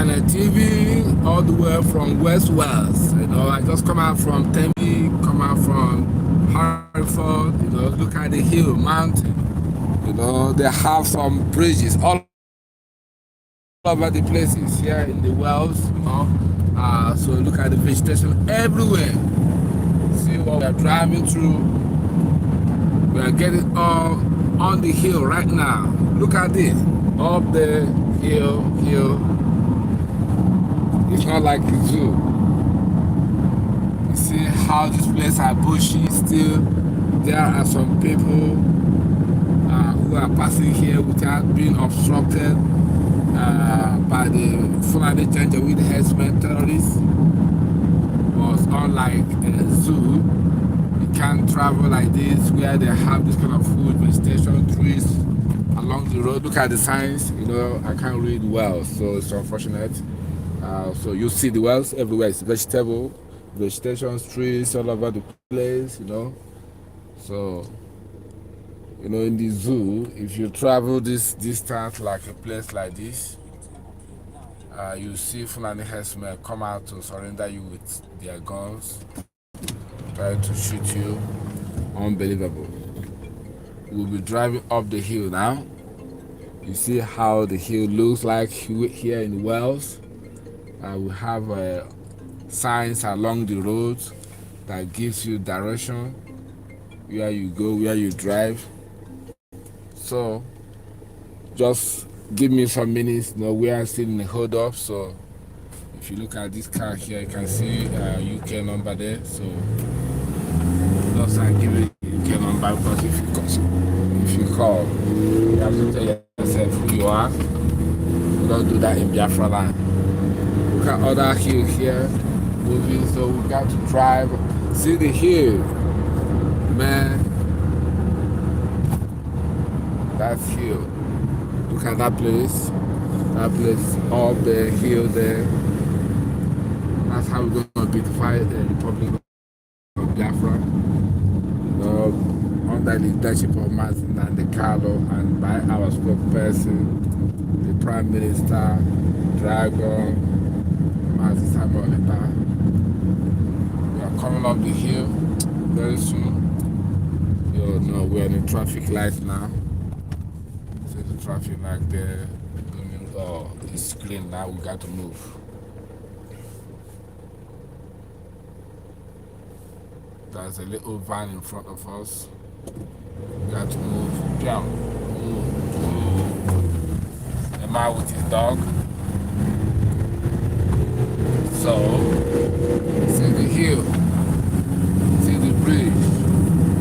Channel TV, all the way from West Wales. You know, I just come out from Tempe, come out from Hartford. You know, look at the hill, mountain. You know, they have some bridges all over the places here in the Wales. You know, so look at the vegetation everywhere. See what we are driving through. We are getting on the hill right now. Look at this, up the hill. It's not like a zoo. You see how this place are bushy still. There are some people who are passing here without being obstructed by the Fulani Janjaweed herdsmen terrorists. But unlike a zoo, you can't travel like this where they have this kind of food, vegetation, trees along the road. Look at the signs. You know, I can't read well, so it's unfortunate. So you see the wells everywhere. It's vegetable, vegetation, trees all over the place, you know. So, you know, in the zoo, if you travel this distance like a place like this, you see Fulani herdsmen come out to surrender you with their guns, try to shoot you. Unbelievable. We'll be driving up the hill now. You see how the hill looks like here in Wales. We have signs along the road that gives you direction where you go, where you drive. So just give me some minutes. You know, we are still in the hold up. So if you look at this car here, you can see UK number there. So just give it UK number, because if you call, you have to tell yourself who you are. You don't do that in Biafra land. Look at other hill here moving, so we got to drive. See the hill, man. That's hill. Look at that place. That place up the hill there. That's how we're going to beautify the Republic of Biafra. You know, under the leadership of Martin and the Carlo, and by our spokesperson, the Prime Minister, Dragon. We are coming up the hill very soon. You know, we're in the traffic light now. See the traffic light there. Oh, it's green now. We got to move. There's a little van in front of us. We got to move. Jump. Move. A man with his dog. So, see the hill, see the bridge.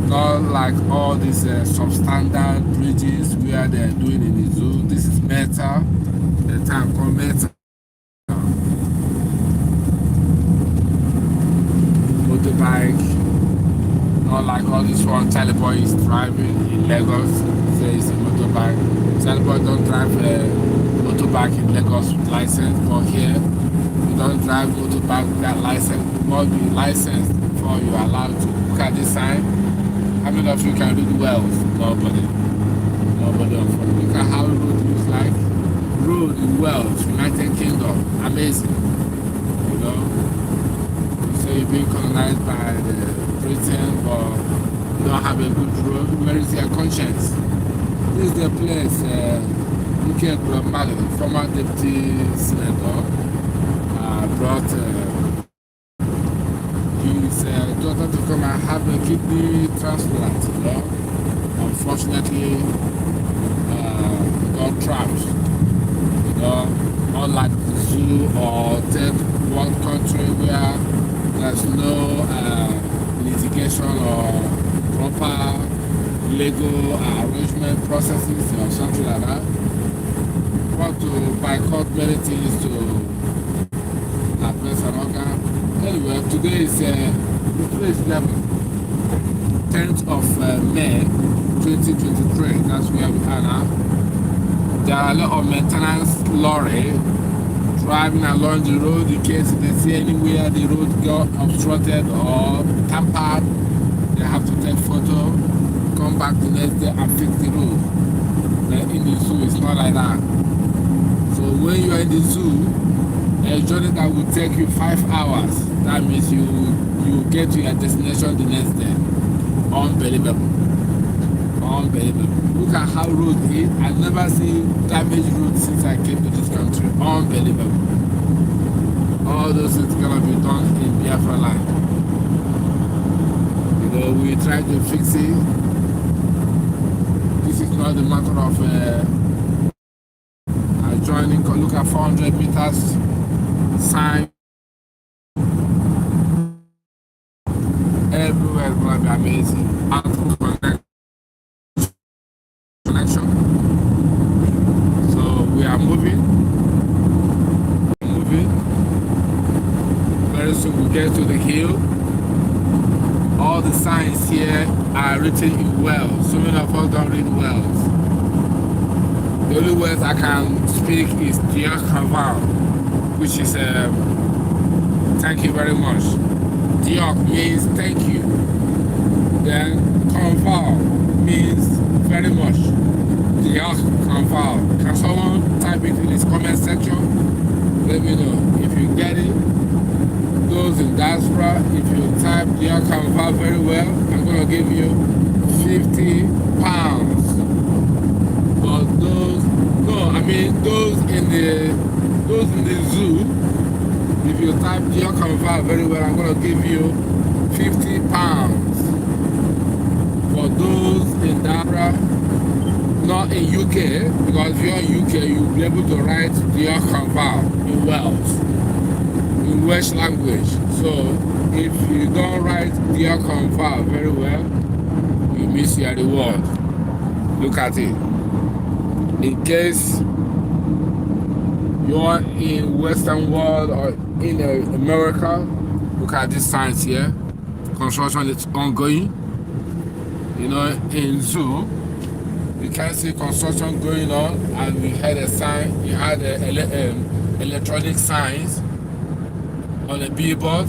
Not like all these substandard bridges where they're doing in the zoo. This is metal, the time called metal. Motorbike, not like all this one Talibor is driving in Lagos. Say it's a motorbike. Talibor don't drive a motorbike in Lagos with license, but here, don't drive motorbike with that license. You must be licensed before you are allowed to. Look at this sign. How many of you can read Wales? Nobody. Nobody. Look at how the road looks like. Road in Wales, United Kingdom. Amazing. You know? So you're being colonized by the Britain, but you don't have a good road. Where is your conscience? This is the place UK Grandmother, the former deputy senator, brought his daughter to come and have a kidney transplant. You know? Unfortunately, got trapped. You know, unlike the zoo or take one country where there's no litigation or proper legal arrangement processes or something like that. Want to boycott many things to Anyway, today is 10th of May 2023. That's where we are now. There are a lot of maintenance lorry driving along the road in case they see anywhere the road got obstructed or tampered. They have to take photo, come back the next day and fix the road. But in the zoo, it's not like that. So when you are in the zoo, journey that will take you 5 hours. That means you get to your destination the next day. Unbelievable. Unbelievable. Look at how road is. I've never seen damaged road since I came to this country. Unbelievable. All those things gonna be done in Biafra land. You know, we try to fix it. This is not a matter of joining. Look at 400 meters sign. Everywhere is gonna be amazing. Connection. So we are moving. Very soon we get to the hill. All the signs here are written in Welsh. So many of us don't read Welsh. The only words I can speak is Diolch yn fawr, which is thank you very much. Diolch means thank you. Then yn fawr means very much. Diolch yn fawr. Can someone type it in his comment section? Let me know if you get it. Those in diaspora, if you type Diolch yn fawr very well, I'm gonna give you £50. But those in the zoo, if you type Diolch yn fawr very well, I'm gonna give you £50. For those in diaspora, not in UK, because if you're in UK, you'll be able to write Diolch yn fawr in Welsh, in Welsh language. So if you don't write Diolch yn fawr very well, you miss your reward. Look at it. In case you're in Western world or in America, look at these signs here. Construction is ongoing. You know, in zoo, you can see construction going on, and we had a sign. You had electronic signs on a billboard,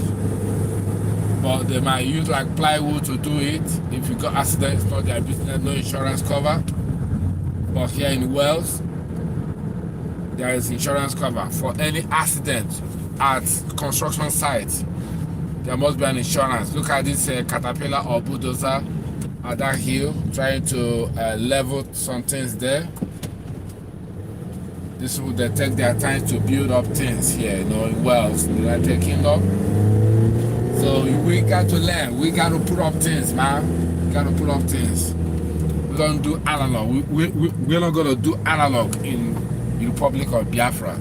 but they might use like plywood to do it. If you got accidents, not their business, no insurance cover. But here in Wales, there is insurance cover for any accident at construction sites. There must be an insurance. Look at this caterpillar or bulldozer at that hill, trying to level some things there. This will they take their time to build up things here, you know, in Wales, in the United Kingdom. So we got to learn. We got to put up things, man. We got to put up things. We don't do analog. We're not going to do analog in the Republic of Biafra.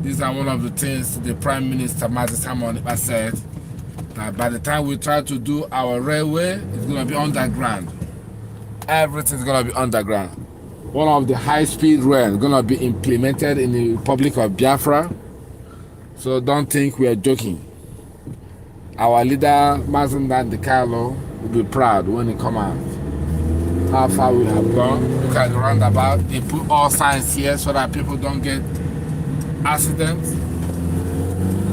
These are one of the things the Prime Minister Mazi Simon said, that by the time we try to do our railway, it's going to be underground. Everything's going to be underground. One of the high-speed rail is going to be implemented in the Republic of Biafra. So don't think we are joking. Our leader, Mazendan De Carlo, will be proud when he comes out. How far we have gone. Look at the roundabout. They put all signs here so that people don't get accidents.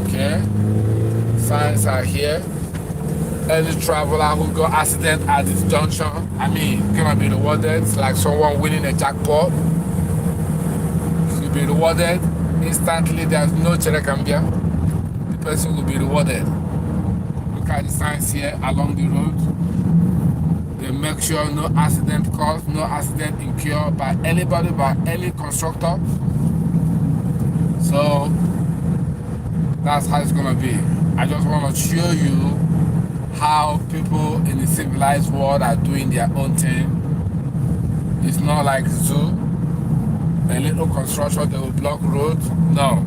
Okay? Signs are here. Any traveler who got accident at this junction, I mean, gonna be rewarded. It's like someone winning a jackpot. You'll be rewarded instantly. There's no cherekambia. The person will be rewarded. Look at the signs here along the road. They make sure no accident caused, no accident incurred by anybody, by any constructor. So that's how it's gonna be. I just want to show you how people in the civilized world are doing their own thing. It's not like zoo, a little construction, they will block roads. No,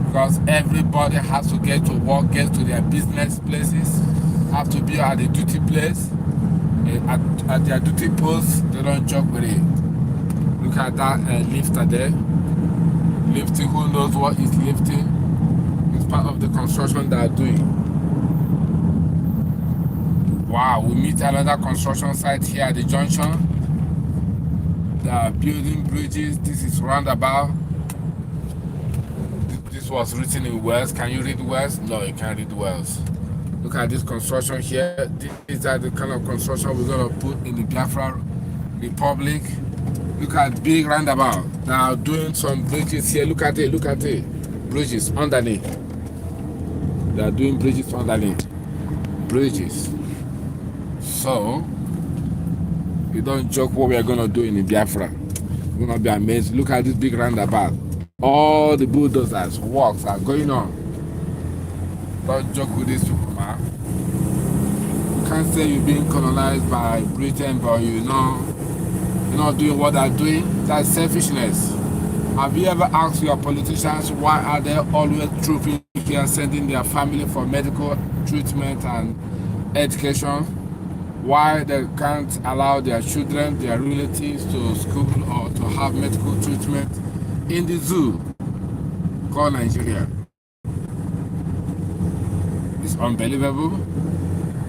because everybody has to get to work, get to their business places, have to be at the duty place. At their duty post, they don't joke with it. Look at that lifter there. Lifting, who knows what is lifting? It's part of the construction they are doing. Wow, we meet another construction site here at the junction. They are building bridges. This is roundabout. This was written in Welsh. Can you read Welsh? No, you can't read Welsh. Look at this construction here. These are the kind of construction we're going to put in the Biafra Republic. Look at big roundabout. They are doing some bridges here. Look at it, look at it. Bridges underneath. They are doing bridges underneath. Bridges. So, you don't joke what we are going to do in Biafra. You're going to be amazed. Look at this big roundabout. All the bulldozers, works are going on. Don't joke with these people, man. You can't say you're being colonized by Britain, but you're not doing what they're doing. That's selfishness. Have you ever asked your politicians why are they always trooping here, sending their family for medical treatment and education? Why they can't allow their children, their relatives to school or to have medical treatment in the zoo called Nigeria? It's unbelievable.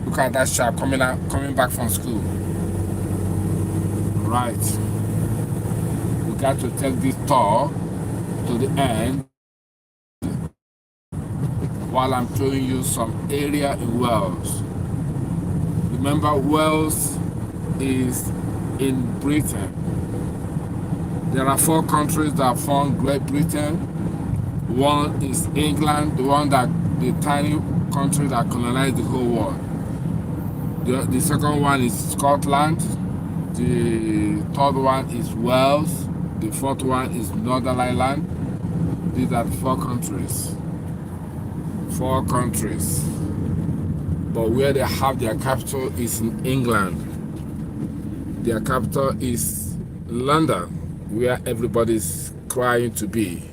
Look at that child coming back from school. Right. We got to take this tour to the end while I'm showing you some area in Wales. Remember, Wales is in Britain. There are 4 countries that form Great Britain. One is England, the tiny country that colonized the whole world. The second one is Scotland. The third one is Wales. The fourth one is Northern Ireland. These are 4 countries. 4 countries. But where they have their capital is in England. Their capital is London, where everybody's crying to be.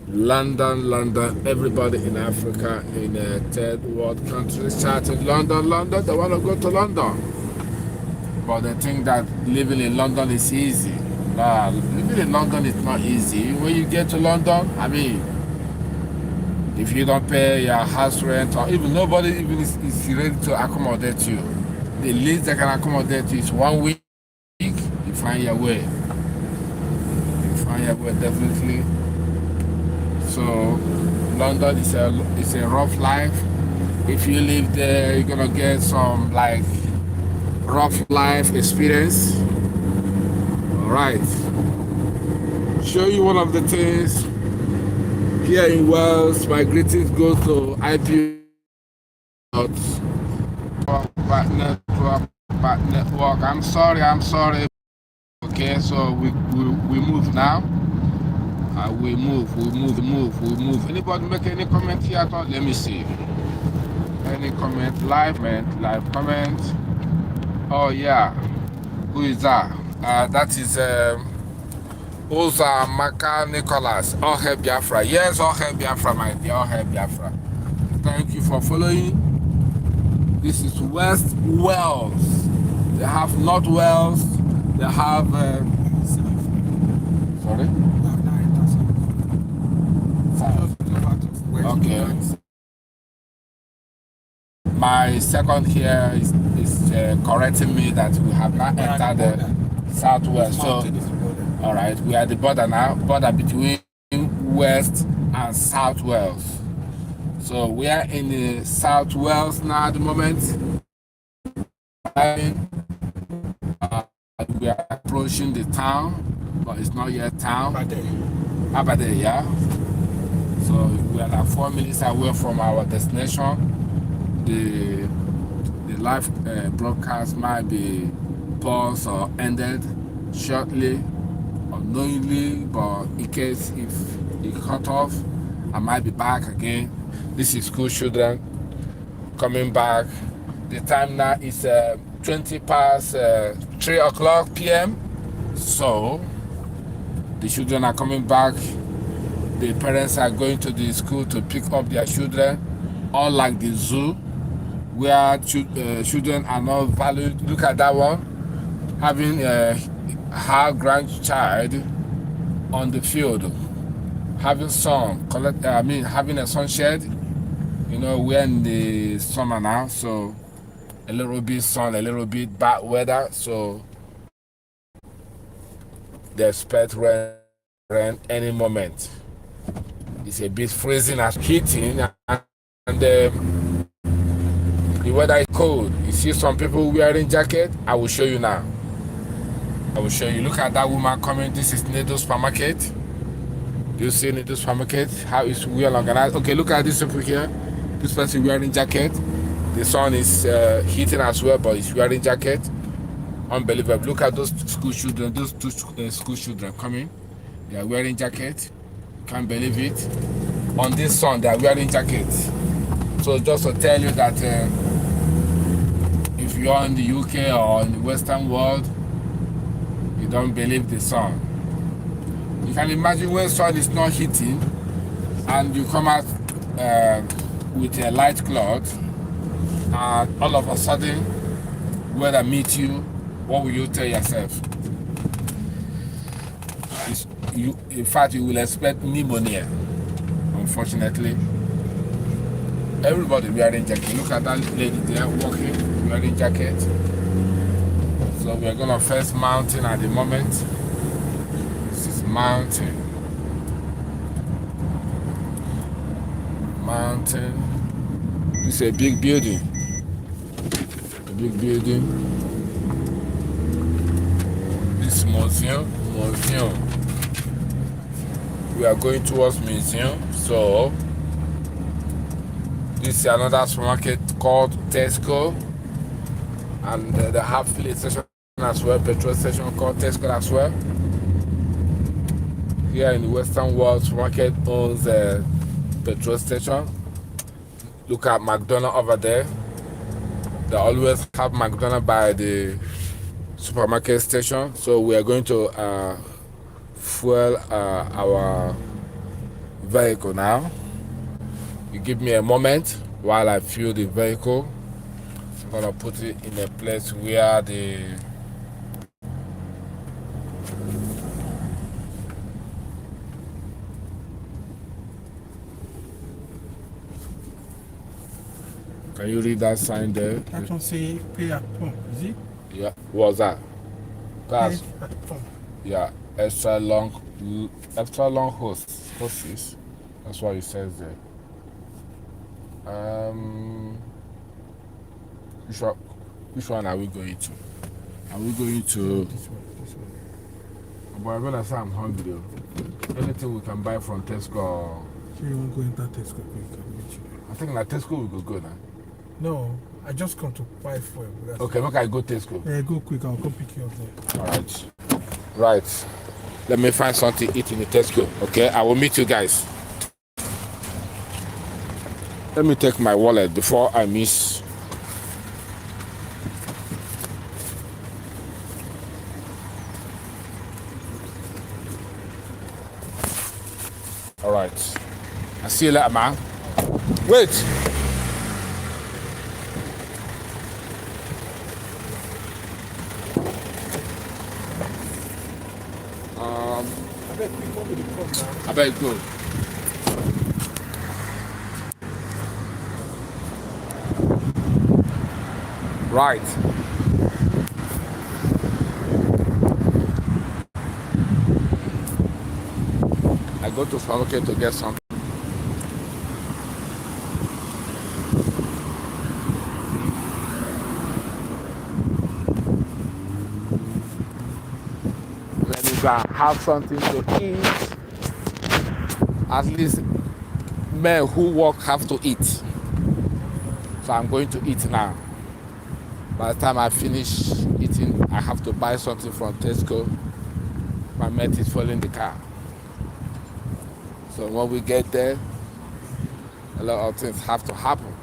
London, London, everybody in Africa, in a third world country, shouting London, London, they want to go to London. But they think that living in London is easy. Nah, living in London is not easy. When you get to London, I mean, if you don't pay your house rent, or even nobody even is ready to accommodate you, the least they can accommodate you is 1 week. You find your way. You find your way, definitely. So London is a rough life. If you live there, you're gonna get some like rough life experience. All right. Show you one of the things here in Wales. My greetings go to IP network. I'm sorry. Okay, so we move now. We move. Anybody make any comment here at all? Let me see. Any comment? Live comment. Oh yeah. Who is that? That is Oza Maka Nicholas. All hail Biafra. Yes, all hail Biafra, my dear. All hail Biafra. Thank you for following. This is West Wales. They have North Wales. They have sorry? Okay. My second here is correcting me that we have not entered the southwest. So, all right, we are at the border now, border between West and South Wales. So we are in the South Wales now at the moment. We are approaching the town, but it's not yet town. Abade, yeah. So we are like 4 minutes away from our destination. The live broadcast might be paused or ended shortly, unknowingly, but in case if it cut off, I might be back again. This is school children coming back. The time now is 20 past 3 o'clock p.m. So the children are coming back. The parents are going to the school to pick up their children, unlike the zoo, where children are not valued. Look at that one, having her grandchild on the field, having having a sunshade. You know, we're in the summer now, so a little bit sun, a little bit bad weather, so they expect rain any moment. It's a bit freezing and heating, and the weather is cold. You see some people wearing jacket. I will show you now. I will show you. Look at that woman coming. This is Nedo Supermarket. You see Nedo Supermarket? How it's well organized. Okay, look at this people here. This person wearing jacket. The sun is heating as well, but he's wearing jacket. Unbelievable. Look at those school children. Those two school children coming. They are wearing jacket. Can't believe it. On this sun, they are wearing jackets. So just to tell you that if you are in the UK or in the Western world, you don't believe the sun. You can imagine when sun is not hitting and you come out with a light cloth and all of a sudden weather meets you, what will you tell yourself? In fact, you will expect pneumonia. Unfortunately, everybody wearing jacket. Look at that lady there walking, wearing jacket. So we are gonna first mountain at the moment. This is mountain. Mountain. This is a big building. A big building. This museum. We are going towards museum. So this is another supermarket called Tesco, and they have filling station as well, petrol station called Tesco as well. Here in the Western world, supermarket owns a petrol station. Look at McDonald's over there. They always have McDonald's by the supermarket station. So we are going to fuel our vehicle now. You give me a moment while I fuel the vehicle. I'm gonna put it in a place where the Can you read that sign there? I can say pay at pump, is it? Yeah, what's that? That's, Pay at pump. yeah, extra long hoses. That's what it says there. Which one are we going to? Are we going to? This one. But I'm gonna say I'm hungry. Anything we can buy from Tesco. So you want to go into Tesco quick? I'll meet you. I think that Tesco will go good now. No, I just come to buy fuel. Okay, look, I go Tesco. Yeah, go quick. I'll come pick you up there. All right. Right. Let me find something to eat in the Tesco. Okay, I will meet you guys. Let me take my wallet before I miss. All right. I see you later, man. Wait. I bet go. Right. I go to supermarket to get something. Let me go and have something to eat. At least men who work have to eat. So I'm going to eat now. By the time I finish eating, I have to buy something from Tesco. My mate is following the car. So when we get there, a lot of things have to happen.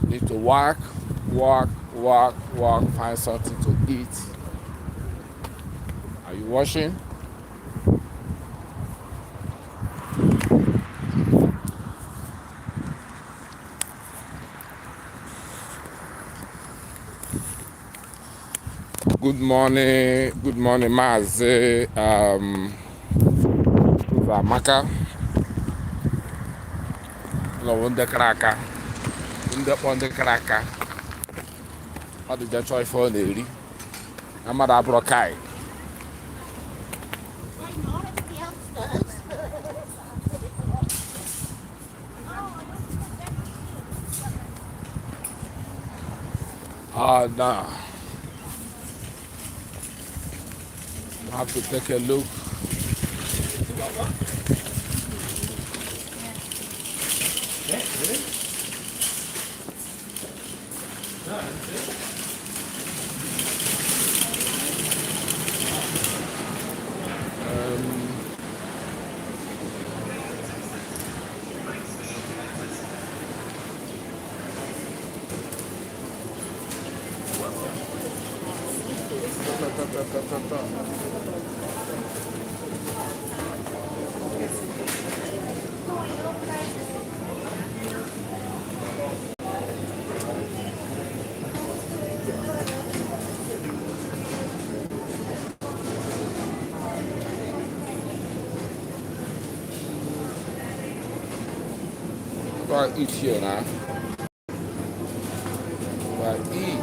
Need to walk, find something to eat. Are you washing? Good morning, Mazi. Maka. No, wonder kraka. Wonder kraka. How did you try for lady? I'm at Abrokai. Ah, no. I have to take a look I eat here now. I eat.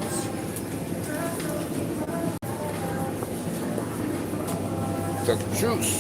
The juice.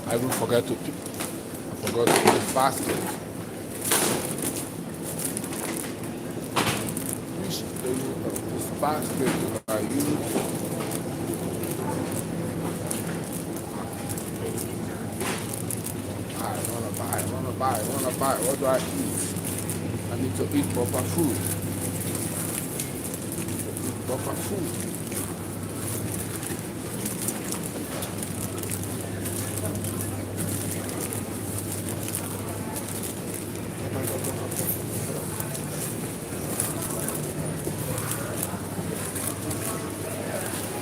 I will forget to pick. I forgot to put the basket. Which of this basket do I use? I wanna buy. What do I eat? I need to eat proper food. Proper food.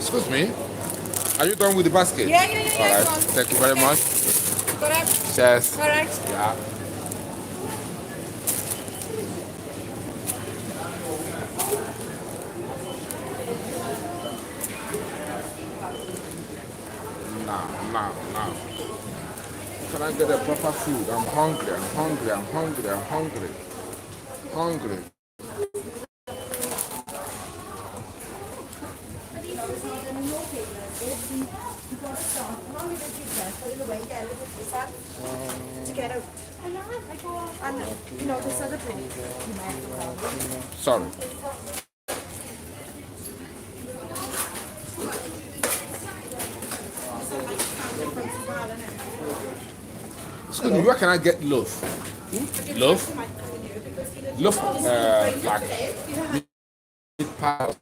Excuse me, are you done with the basket? Yeah. All right, thank you very much. Correct. Cheers. Correct. Yeah. Now. Can I get the proper food? I'm hungry. To get out. And you know this other thing. Sorry. Excuse me, where can I get loaf? Loaf? Loaf, like meat pie.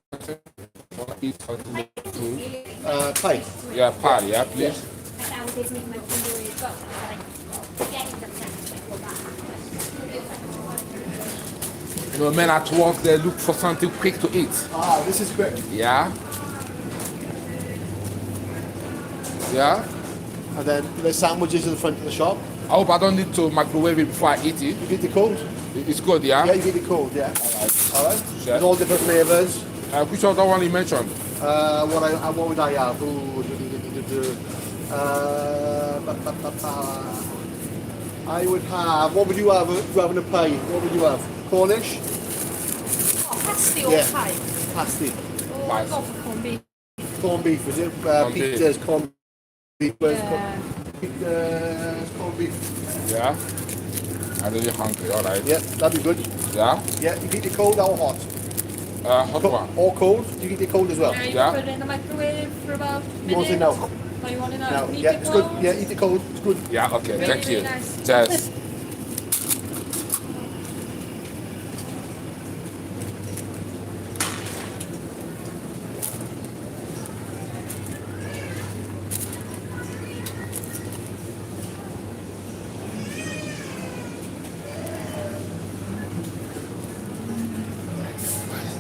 Pie. Yeah, pie, yeah, please. You know, men at work, they look for something quick to eat. Ah, this is quick. Yeah? Yeah? And then the sandwiches in the front of the shop. I hope I don't need to microwave it before I eat it. You get the cold? It's good, yeah? Yeah, you get the cold, yeah. Alright. Sure. With all different flavours. Which other one you mentioned? What would I have? I would have, what would you have if you're having a pie? What would you have? Cornish? Oh, pasty or Yeah. pie? Pasty. Oh, I go for corned beef. Corned beef, is it? Corned beef. Pizza's corned beef. Yeah. Pizza's corned beef. Yeah? I'm really hungry, alright. Yeah, that'd be good. Yeah? Yeah, you get the cold or hot? Hot one. Or cold? You get the cold as well? You Yeah. put it in the microwave for about a minute. You want it now? Oh, you want it now? No, You can eat yeah, it it's good. cold. Yeah, eat the cold. It's good. Yeah, okay, Really, thank you. really nice. Cheers.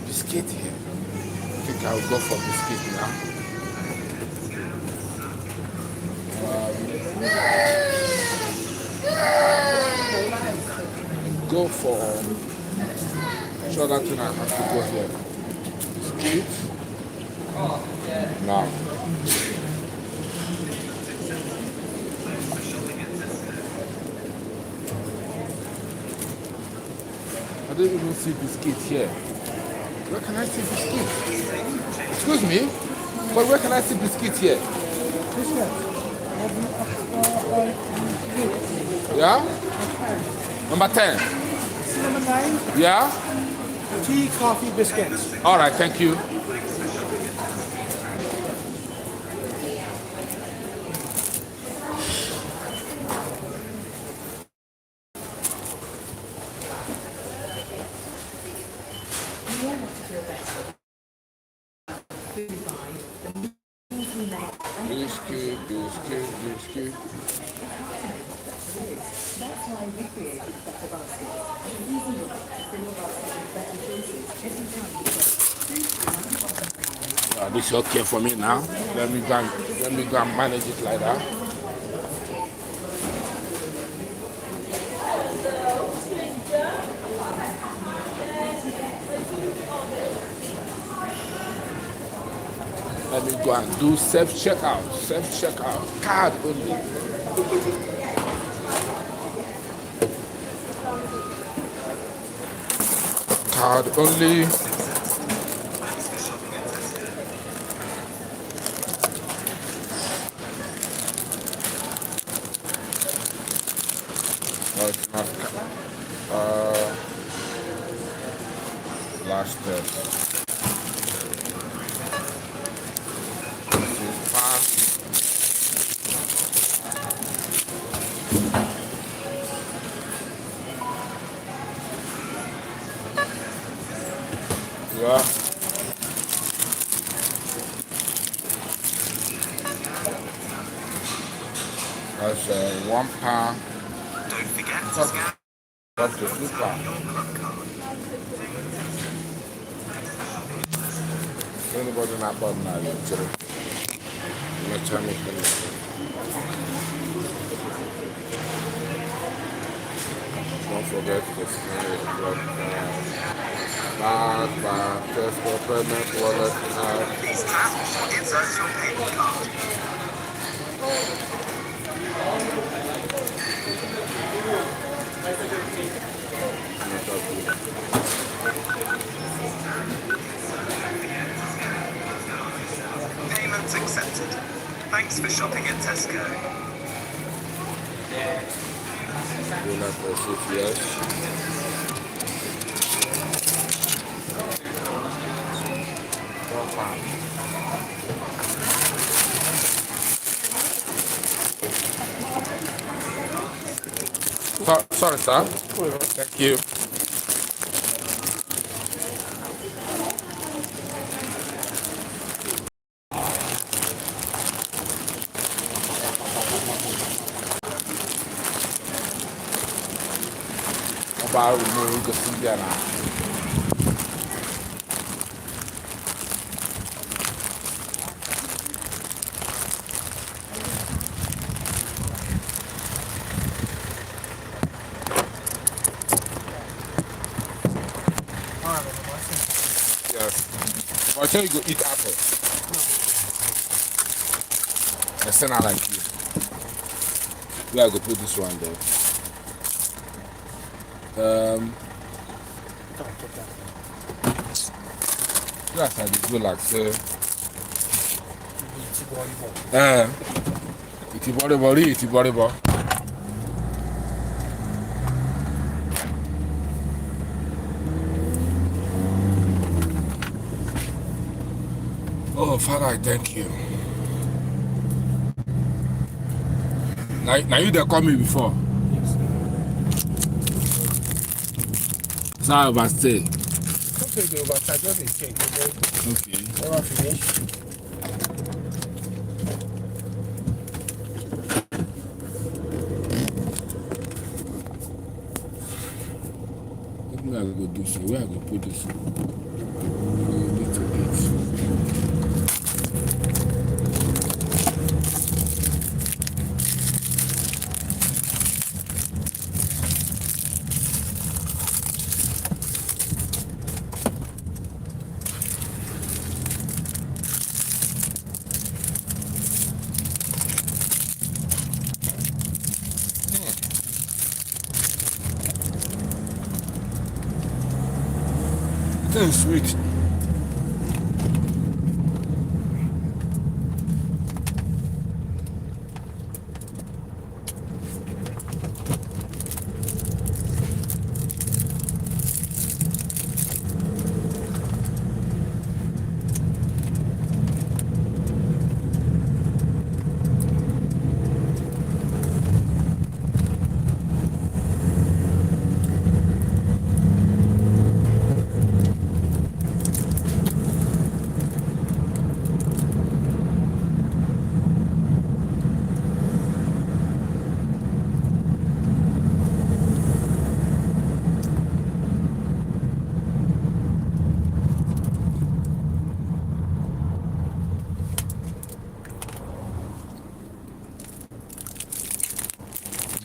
Biscuit here. I think I'll go for biscuit now. go for sure that thing I have to go here. Biscuit. No. I don't even see biscuit here. Where can I see biscuit? Excuse me? But where can I see biscuit here? Yeah? Number 10. Number 9, Yeah? tea, coffee, biscuits. All right, thank you. Biscuit. This is okay for me now. Let me go and manage it like that. Let me go and do self-checkout, card only. Card only. Last test. This is pass. Yeah. That's £1. Don't forget to scan That's the £2. your club card. Anybody not button now, you tell them. Next time we finish. Don't forget to scan your club card. Bag, Tesco, payment, wallet, card. Please tap or insert your payment card. Payments accepted. Thanks for shopping at Tesco. Do not proceed, yes. Sorry, sir. Thank you. About removing the Indiana. Yes. But I tell you go eat apple. I still not like you. Where I go put this one there. Yes, I did go like say. Iti volleyball. Oh, Father, I thank you. Now you there call me before. So I overstay. Okay, the overtime, just a check. Okay. Never finish. What do I go do so? Where I go put this? I need to eat. thing is sweet.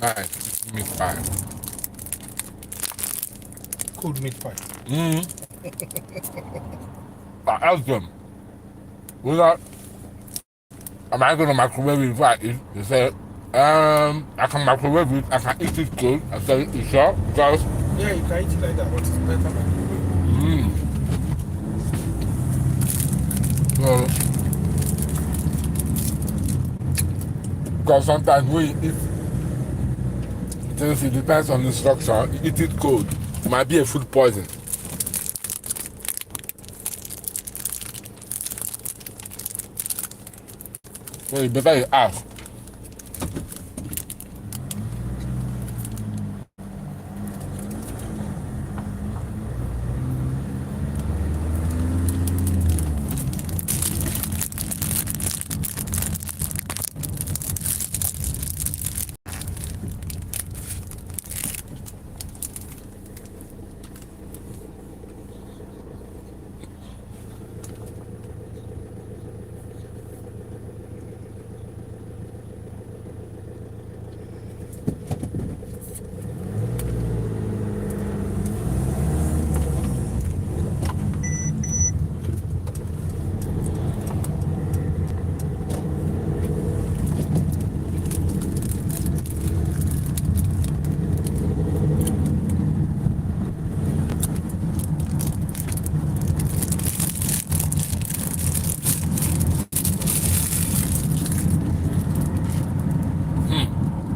Nice meat pie. Cold meat pie. I asked them, without, am I going to microwave it before I eat? They said, I can microwave it, I can eat it cold. I said, you sure? Because, Yeah, you can eat it like that, but it's better microwave. well, because sometimes when you eat, since it depends on the structure, you eat it cold. It might be a food poison. So you better you ask.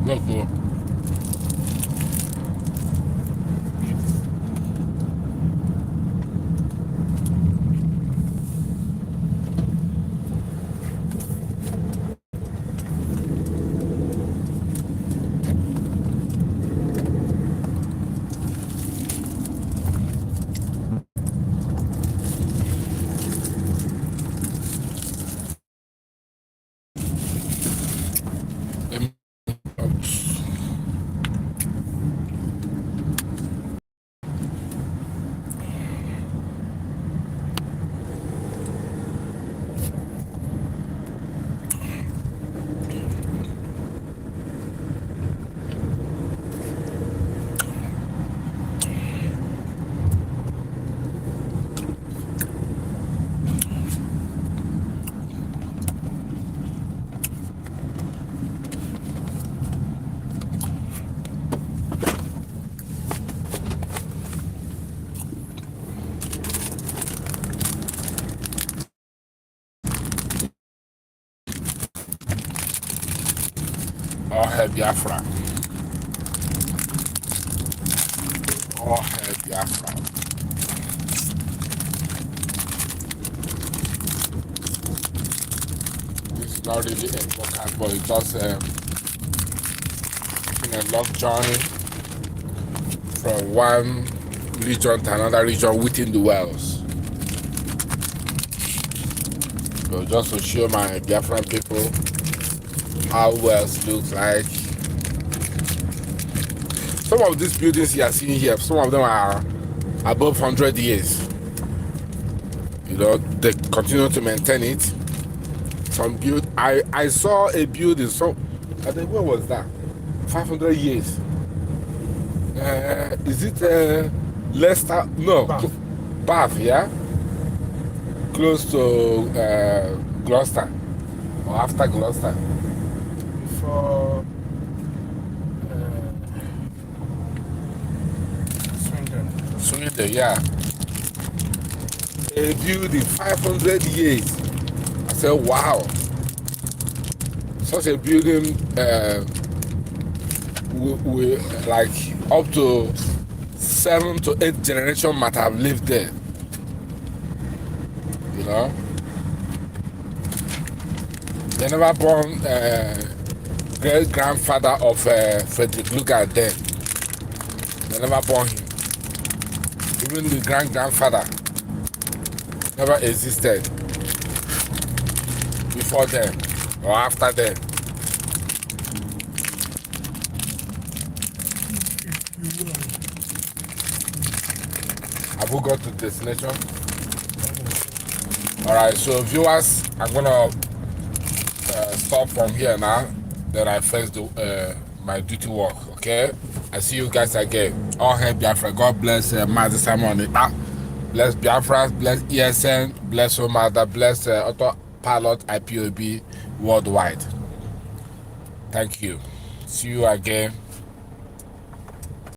That's good. All hail Biafra. All hail Biafra. This is not really a podcast, but it's just been a long journey from one region to another region within the Wales. So just to show my Biafran people how Wales looks like. Some of these buildings you are seeing here, some of them are above 100 years. You know, they continue to maintain it. Some build, I saw a building, so I think, where was that? 500 years. Is it Leicester? No, Bath, yeah? Close to Gloucester, or after Gloucester. For Swindon. Sweden, yeah. a building 500 years. I said, wow. Such a building we like up to 7 to 8 generations might have lived there. You know? They never born great grandfather of Frederick. Look at them. They never born him. Even the grand grandfather never existed before them or after them. Have we got to destination? Alright, so viewers, I'm gonna stop from here now. Then I face my duty work, okay? I see you guys again. All hail Biafra. God bless Master Simon. Bless Biafra, bless ESN, bless Omada, bless Autopilot IPOB worldwide. Thank you. See you again.